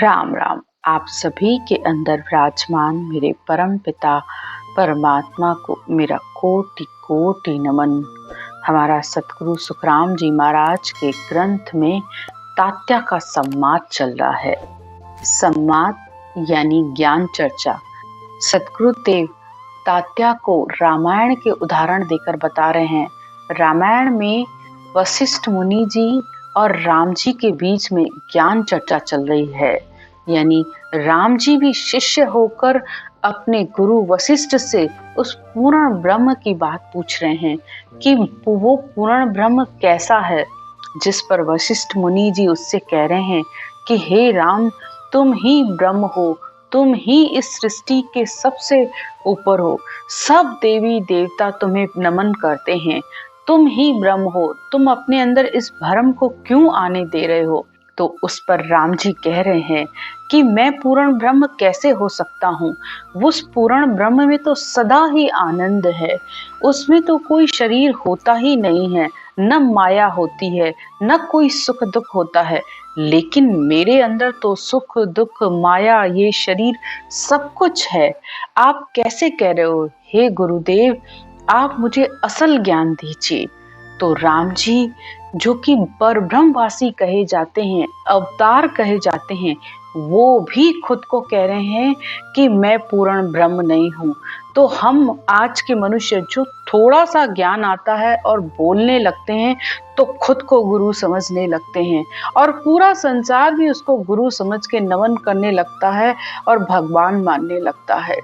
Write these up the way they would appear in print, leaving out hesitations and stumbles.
राम राम। आप सभी के अंदर विराजमान मेरे परम पिता परमात्मा को मेरा कोटि कोटि नमन। हमारा सतगुरु सुखराम जी महाराज के ग्रंथ में तात्या का संवाद चल रहा है। संवाद यानी ज्ञान चर्चा। सतगुरुदेव तात्या को रामायण के उदाहरण देकर बता रहे हैं। रामायण में वशिष्ठ मुनि जी और राम जी के बीच में ज्ञान चर्चा चल रही है। यानी राम जी भी शिष्य होकर अपने गुरु वशिष्ठ से उस पूर्ण ब्रह्म की बात पूछ रहे हैं कि वो पूर्ण ब्रह्म कैसा है, जिस पर वशिष्ठ मुनि जी उससे कह रहे हैं कि हे राम, तुम ही ब्रह्म हो, तुम ही इस सृष्टि के सबसे ऊपर हो, सब देवी देवता तुम्हें नमन करते हैं, तुम ही ब्रह्म हो, तुम अपने अंदर इस भ्रम को क्यों आने दे रहे हो। तो उस पर राम जी कह रहे हैं कि मैं पूर्ण ब्रह्म कैसे हो सकता हूँ। उस पूर्ण ब्रह्म में तो सदा ही आनंद है, उसमें तो कोई शरीर होता ही नहीं है, न माया होती है, न कोई सुख दुख होता है। लेकिन मेरे अंदर तो सुख दुख माया ये शरीर सब कुछ है। आप कैसे कह रहे हो हे गुरुदेव, आप मुझे असल ज्ञान दीजिए। तो राम जी जो कि परब्रह्मवासी कहे जाते हैं, अवतार कहे जाते हैं, वो भी खुद को कह रहे हैं कि मैं पूर्ण ब्रह्म नहीं हूँ। तो हम आज के मनुष्य जो थोड़ा सा ज्ञान आता है और बोलने लगते हैं तो खुद को गुरु समझने लगते हैं और पूरा संसार भी उसको गुरु समझ के नमन करने लगता है और भगवान मानने लगता है।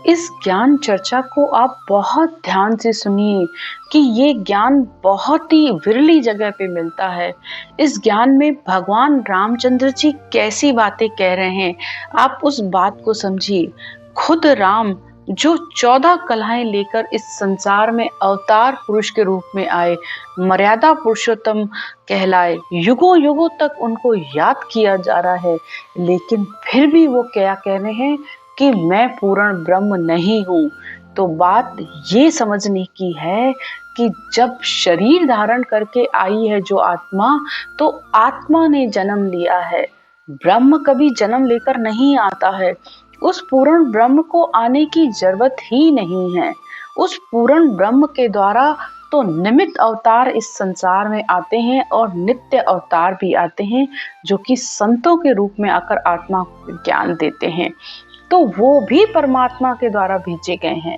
इस ज्ञान चर्चा को आप बहुत ध्यान से सुनिए कि ये ज्ञान बहुत ही विरली जगह पे मिलता है। इस ज्ञान में भगवान रामचंद्र जी कैसी बातें कह रहे हैं, आप उस बात को समझिए। खुद राम जो 14 कलाएं लेकर इस संसार में अवतार पुरुष के रूप में आए, मर्यादा पुरुषोत्तम कहलाए, युगों युगों तक उनको याद किया जा रहा है, लेकिन फिर भी वो क्या कह रहे हैं कि मैं पूर्ण ब्रह्म नहीं हूँ। तो बात ये समझने की है कि जब शरीर धारण करके आई है जो आत्मा, तो आत्मा ने जन्म लिया है, ब्रह्म कभी जन्म लेकर नहीं आता है। उस पूर्ण ब्रह्म को आने की जरूरत ही नहीं है। उस पूर्ण ब्रह्म के द्वारा तो निमित्त अवतार इस संसार में आते हैं और नित्य अवतार भी आते हैं, जो कि संतों के रूप में आकर आत्मा को ज्ञान देते हैं। तो वो भी परमात्मा के द्वारा भेजे गए हैं।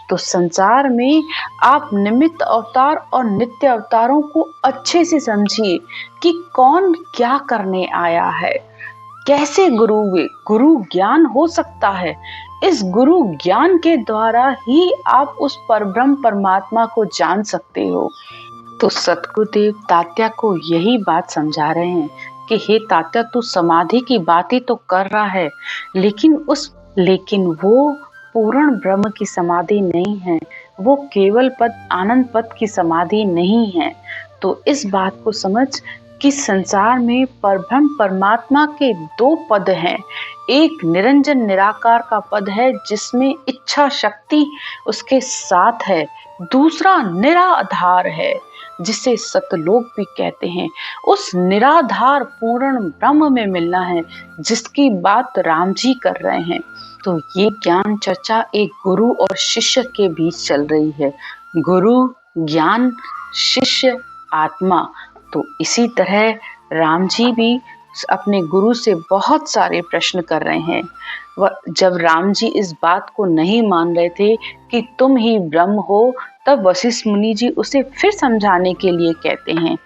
तो संसार में आप निमित्त अवतार और नित्य अवतारों को अच्छे से समझिए कि कौन क्या करने आया है, कैसे गुरु ज्ञान हो सकता है। इस गुरु ज्ञान के द्वारा ही आप उस परब्रह्म परमात्मा को जान सकते हो। तो सतगुरुदेव तात्या को यही बात समझा रहे हैं कि हे तात्या, तू समाधि की बात ही तो कर रहा है, लेकिन वो पूर्ण ब्रह्म की समाधि नहीं है, वो केवल पद आनंद पद की समाधि नहीं है। तो इस बात को समझ कि संसार में परब्रह्म परमात्मा के 2 पद हैं। एक निरंजन निराकार का पद है जिसमें इच्छा शक्ति उसके साथ है, दूसरा निराधार है जिसे सतलोक भी कहते हैं। उस निराधार पूर्ण ब्रह्म में मिलना है, जिसकी बात राम जी कर रहे हैं। तो ये ज्ञान चर्चा एक गुरु और शिष्य के बीच चल रही है। गुरु ज्ञान, शिष्य आत्मा। तो इसी तरह राम जी भी अपने गुरु से बहुत सारे प्रश्न कर रहे हैं। जब राम जी इस बात को नहीं मान रहे थे कि तुम ही ब्रह्म हो, तब वशिष्ठ मुनि जी उसे फिर समझाने के लिए कहते हैं।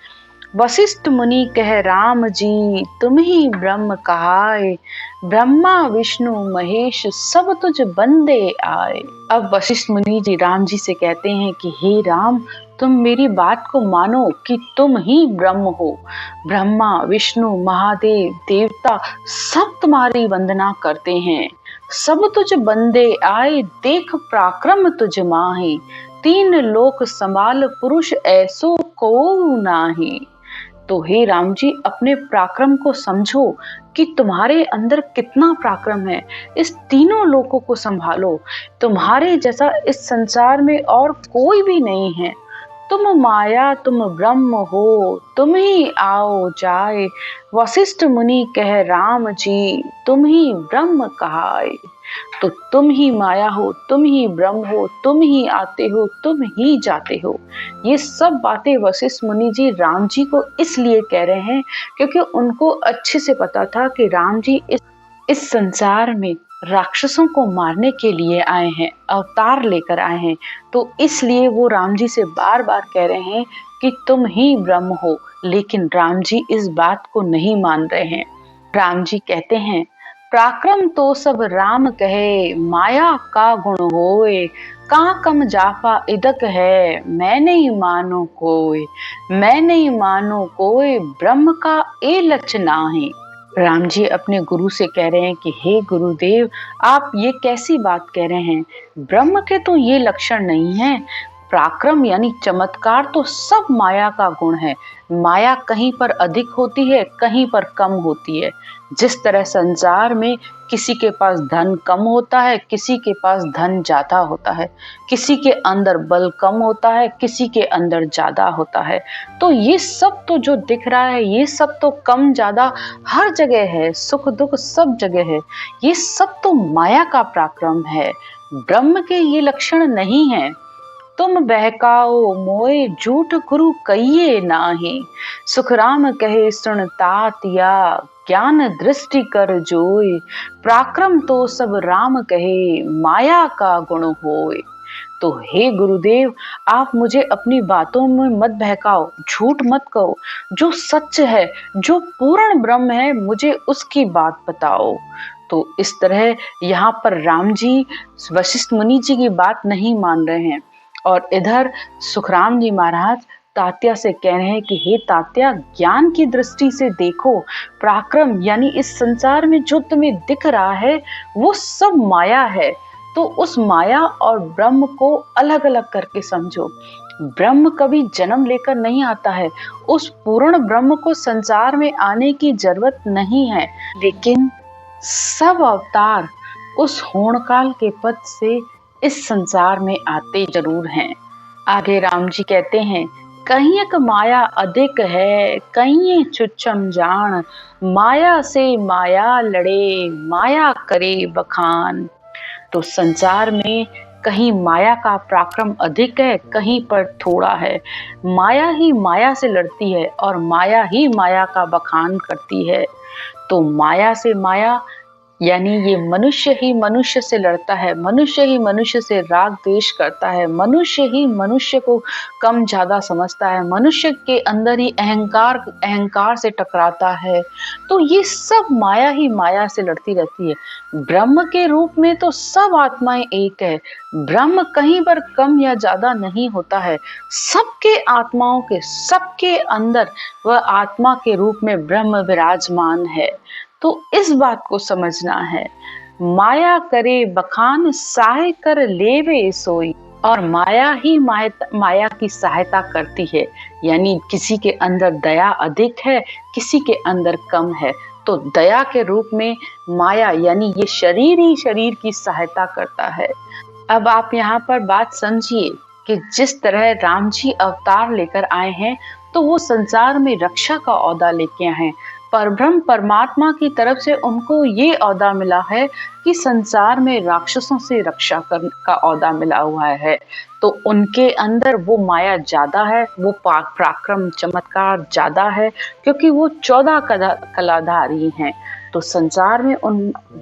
वशिष्ठ मुनि कह राम जी, तुम ही ब्रह्म कहाए, ब्रह्मा विष्णु महेश सब तुझ बंदे आए। अब वशिष्ठ मुनि जी राम जी से कहते हैं कि हे राम, तुम मेरी बात को मानो कि तुम ही ब्रह्म हो। ब्रह्मा विष्णु महादेव देवता सब तुम्हारी वंदना करते हैं। सब तुझ बंदे आए, देख पराक्रम तुझ माही, 3 लोक संभाल पुरुष ऐसो को नाही। तो हे राम जी, अपने पराक्रम को समझो कि तुम्हारे अंदर कितना पराक्रम है। इस तीनों लोकों को संभालो, तुम्हारे जैसा इस संसार में और कोई भी नहीं है। तुम माया तुम ब्रह्म हो, तुम ही आओ जाए। वशिष्ठ मुनि कह राम जी, तुम ही ब्रह्म कहाए। तो तुम ही माया हो, तुम ही ब्रह्म हो, तुम ही आते हो, तुम ही जाते हो। ये सब बातें वशिष्ठ मुनि जी राम जी को इसलिए कह रहे हैं क्योंकि उनको अच्छे से पता था कि राम जी इस संसार में राक्षसों को मारने के लिए आए हैं, अवतार लेकर आए हैं। तो इसलिए वो राम जी से बार बार कह रहे हैं कि तुम ही ब्रह्म हो। लेकिन राम जी इस बात को नहीं मान रहे हैं। राम जी कहते हैं, पराक्रम तो सब राम कहे, माया का गुण होए। का कम जाफा इदक है, मैं नहीं मानो कोई। मैं नहीं मानो कोई, ब्रह्म का ए लक्ष्य नाहीं। राम जी अपने गुरु से कह रहे हैं कि हे गुरुदेव, आप ये कैसी बात कह रहे हैं? ब्रह्म के तो ये लक्षण नहीं है। पराक्रम यानी चमत्कार तो सब माया का गुण है। माया कहीं पर अधिक होती है, कहीं पर कम होती है। जिस तरह संसार में किसी के पास धन कम होता है, किसी के पास धन ज्यादा होता है, किसी के अंदर बल कम होता है, किसी के अंदर ज्यादा होता है। तो ये सब तो जो दिख रहा है, ये सब तो कम ज्यादा हर जगह है, सुख दुख सब जगह है। ये सब तो माया का पराक्रम है, ब्रह्म के ये लक्षण नहीं है। तुम बहकाओ मोए, झूठ गुरु कहिए नाही। सुखराम कहे सुन तातिया, ज्ञान दृष्टि कर जोय। पराक्रम तो सब राम कहे, माया का गुण होय। तो हे गुरुदेव, आप मुझे अपनी बातों में मत बहकाओ, झूठ मत कहो। जो सच है, जो पूर्ण ब्रह्म है, मुझे उसकी बात बताओ। तो इस तरह यहाँ पर राम जी वशिष्ठ मुनि जी की बात नहीं मान रहे हैं और इधर सुखराम जी महाराज तात्या से कह रहे हैं कि हे तात्या, ज्ञान की दृष्टि से देखो। पराक्रम यानी इस संसार में जो तुम्हें दिख रहा है वो सब माया है। तो उस माया और ब्रह्म को अलग अलग करके समझो। ब्रह्म कभी जन्म लेकर नहीं आता है। उस पूर्ण ब्रह्म को संसार में आने की जरूरत नहीं है, लेकिन सब अवतार उस होणकाल के पद से इस संसार में आते जरूर हैं। आगे राम जी कहते हैं, कहीं एक माया अधिक है, कहीं छुच्छम जान। माया से माया लड़े, माया करे बखान। तो संसार में कहीं माया का पराक्रम अधिक है, कहीं पर थोड़ा है। माया ही माया से लड़ती है और माया ही माया का बखान करती है। तो माया से माया यानी ये मनुष्य ही मनुष्य से लड़ता है, मनुष्य ही मनुष्य से राग द्वेष करता है, मनुष्य ही मनुष्य को कम ज्यादा समझता है, मनुष्य के अंदर ही अहंकार से टकराता है। तो ये सब माया ही माया से लड़ती रहती है। ब्रह्म के रूप में तो सब आत्माएं एक है। ब्रह्म कहीं पर कम या ज्यादा नहीं होता है। सबके आत्माओं के सबके अंदर वह आत्मा के रूप में ब्रह्म विराजमान है। तो इस बात को समझना है। माया करे बखान, सहाय कर लेवे सोई। और माया ही माया की सहायता करती है। यानी किसी के अंदर दया अधिक है, किसी के अंदर कम है। तो दया के रूप में माया यानी ये शरीर ही शरीर की सहायता करता है। अब आप यहाँ पर बात समझिए कि जिस तरह राम जी अवतार लेकर आए हैं तो वो संसार में रक्षा का ओहदा लेके आए हैं। परब्रह्म परमात्मा की तरफ से उनको ये ओहदा मिला है कि संसार में राक्षसों से रक्षा करने का ओहदा मिला हुआ है। तो उनके अंदर वो माया ज्यादा है, वो पराक्रम चमत्कार ज्यादा है, क्योंकि वो 14 कलाधारी हैं। तो संसार में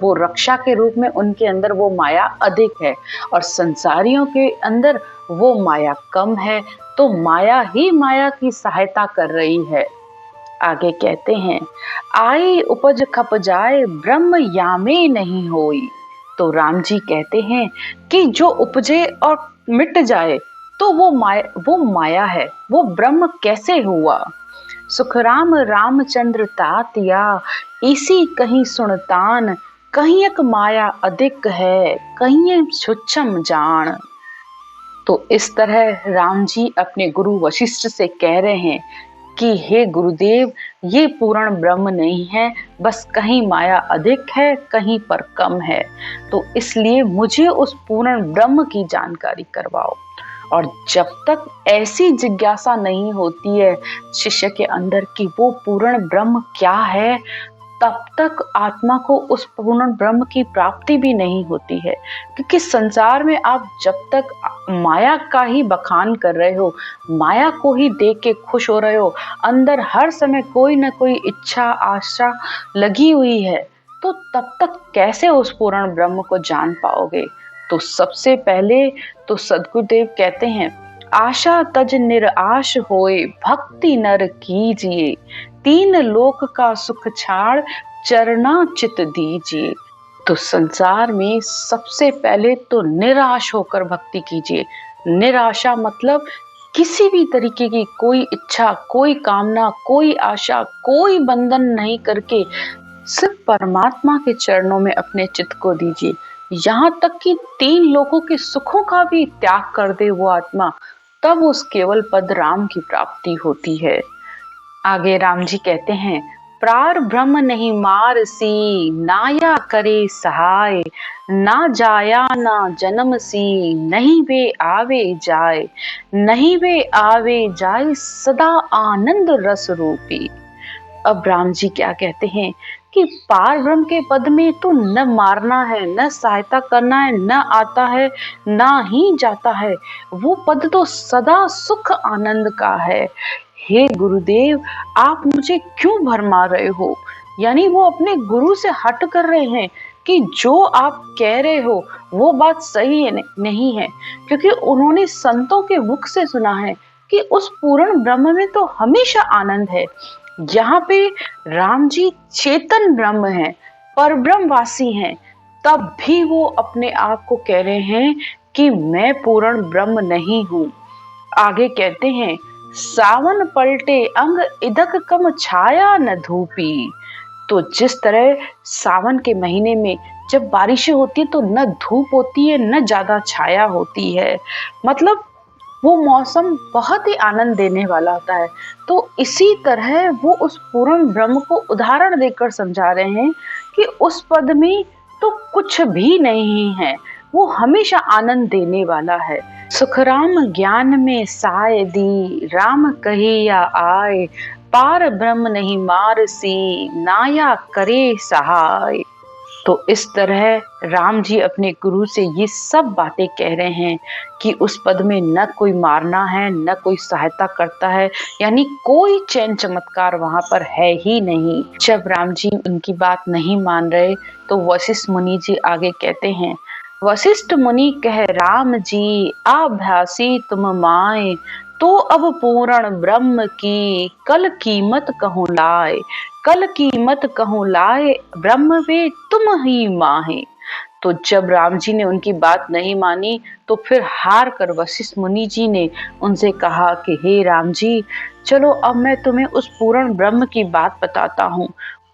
वो रक्षा के रूप में उनके अंदर वो माया अधिक है और संसारियों के अंदर वो माया कम है। तो माया ही माया की सहायता कर रही है। आगे कहते हैं, आई उपज खप जाए, ब्रह्म यामे नहीं होई। तो राम जी कहते हैं कि जो उपजे और मिट जाए तो वो माया है, वो ब्रह्म कैसे हुआ। सुखराम रामचंद्र तातिया, इसी कहीं सुनतान। कहीं एक माया अधिक है, कहीं छुच्छम जान। तो इस तरह राम जी अपने गुरु वशिष्ठ से कह रहे हैं कि हे गुरुदेव, ये पूर्ण ब्रह्म नहीं है, बस कहीं माया अधिक है, कहीं पर कम है। तो इसलिए मुझे उस पूर्ण ब्रह्म की जानकारी करवाओ। और जब तक ऐसी जिज्ञासा नहीं होती है शिष्य के अंदर कि वो पूर्ण ब्रह्म क्या है, तब तक आत्मा को उस पूर्ण ब्रह्म की प्राप्ति भी नहीं होती है। क्योंकि संसार में आप जब तक माया का ही बखान कर रहे हो, माया को ही देख के खुश हो रहे हो, अंदर हर समय कोई ना कोई इच्छा आशा लगी हुई है, तो तब तक कैसे उस पूर्ण ब्रह्म को जान पाओगे। तो सबसे पहले तो सद्गुरुदेव कहते हैं, आशा तज निराश होए भक्ति नर कीजिए, तीन लोक का सुख छाड़ चरना चित दीजिए। तो संसार में सबसे पहले तो निराश होकर भक्ति कीजिए। निराशा मतलब किसी भी तरीके की कोई इच्छा, कोई कामना, कोई आशा, कोई बंधन नहीं करके सिर्फ परमात्मा के चरणों में अपने चित्त को दीजिए। यहाँ तक कि तीन लोगों के सुखों का भी त्याग कर दे वो आत्मा, तब उस केवल पद राम की प्राप्ति होती है। आगे राम जी कहते हैं, प्रार ब्रह्म नहीं मार सी, नाया करे सहाय, ना जाया ना जन्म सी, नहीं वे आवे जाए, नहीं वे आवे जाए सदा आनंद रस रूपी। अब राम जी क्या कहते हैं कि पार ब्रह्म के पद में तो न मारना है, न सहायता करना है, न आता है, ना ही जाता है। वो पद तो सदा सुख आनंद का है। हे गुरुदेव, आप मुझे क्यों भरमा रहे हो? यानी वो अपने गुरु से हट कर रहे हैं कि जो आप कह रहे हो वो बात सही है नहीं है, क्योंकि उन्होंने संतों के मुख से सुना है कि उस पूर्ण ब्रह्म में तो हमेशा आनंद है। यहाँ पे राम जी चेतन ब्रह्म हैं, पर ब्रह्मवासी हैं, तब भी वो अपने आप को कह रहे हैं कि मैं पूर्ण ब्रह्म नहीं हूँ। आगे कहते हैं, सावन पलटे अंग इदक कम छाया न धूपी। तो जिस तरह सावन के महीने में जब बारिशें होती है तो न धूप होती है न ज्यादा छाया होती है, मतलब वो मौसम बहुत ही आनंद देने वाला होता है। तो इसी तरह वो उस पूर्ण ब्रह्म को उदाहरण देकर समझा रहे हैं कि उस पद में तो कुछ भी नहीं है, वो हमेशा आनंद देने वाला है। सुखराम ज्ञान में साय दी, राम कहिया आए, पार ब्रह्म नहीं मार सी, नाया करे सहाय। तो इस तरह राम जी अपने गुरु से ये सब बातें कह रहे हैं कि उस पद में न कोई मारना है, न कोई सहायता करता है, यानी कोई चैन चमत्कार वहां पर है ही नहीं। जब राम जी उनकी बात नहीं मान रहे तो वशिष्ठ मुनि जी आगे कहते हैं, वशिष्ठ मुनि कह राम जी, आभ्यासी तुम माए, तो अब पूर्ण ब्रह्म की कल कीमत कहूँ लाए, कल कीमत कहूँ लाए, ब्रह्म वे तुम ही माहे। तो जब राम जी ने उनकी बात नहीं मानी तो फिर हार कर वशिष्ठ मुनि जी ने उनसे कहा कि हे राम जी, चलो अब मैं तुम्हें उस पूर्ण ब्रह्म की बात बताता हूँ।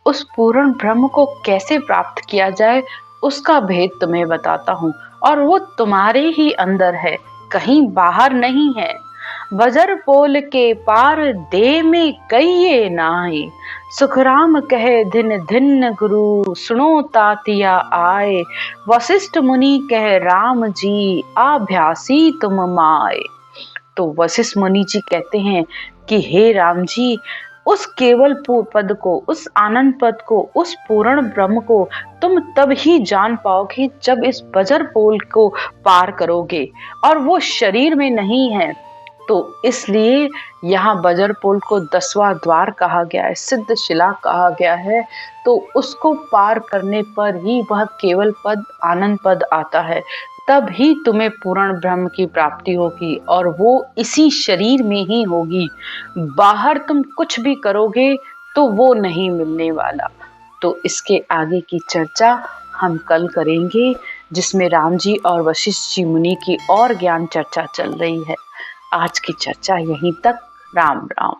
उस पूर्ण ब्रह्म को कैसे प्राप्त किया जाए उसका भेद तुम्हें बताता हूँ, और वो तुम्हारे ही अंदर है, कहीं बाहर नहीं है। बजर पोल के पार दे में कहिए नाई, सुखराम कहे धिन धिन गुरु, सुनो तातिया आए, वशिष्ठ मुनि कहे राम जी, आभ्यासी तुम माए। तो वशिष्ठ मुनि जी कहते हैं कि हे राम जी, उस केवल पद को, उस आनंद पद को, उस पूर्ण ब्रह्म को तुम तब ही जान पाओगे जब इस बजर पोल को पार करोगे, और वो शरीर में नहीं है। तो इसलिए यहाँ बजर पोल को 10वां द्वार कहा गया है, सिद्ध शिला कहा गया है। तो उसको पार करने पर ही वह केवल पद, आनंद पद आता है, तब ही तुम्हें पूर्ण ब्रह्म की प्राप्ति होगी, और वो इसी शरीर में ही होगी। बाहर तुम कुछ भी करोगे तो वो नहीं मिलने वाला। तो इसके आगे की चर्चा हम कल करेंगे, जिसमें राम जी और वशिष्ठ जी मुनि की और ज्ञान चर्चा चल रही है। आज की चर्चा यहीं तक। राम राम।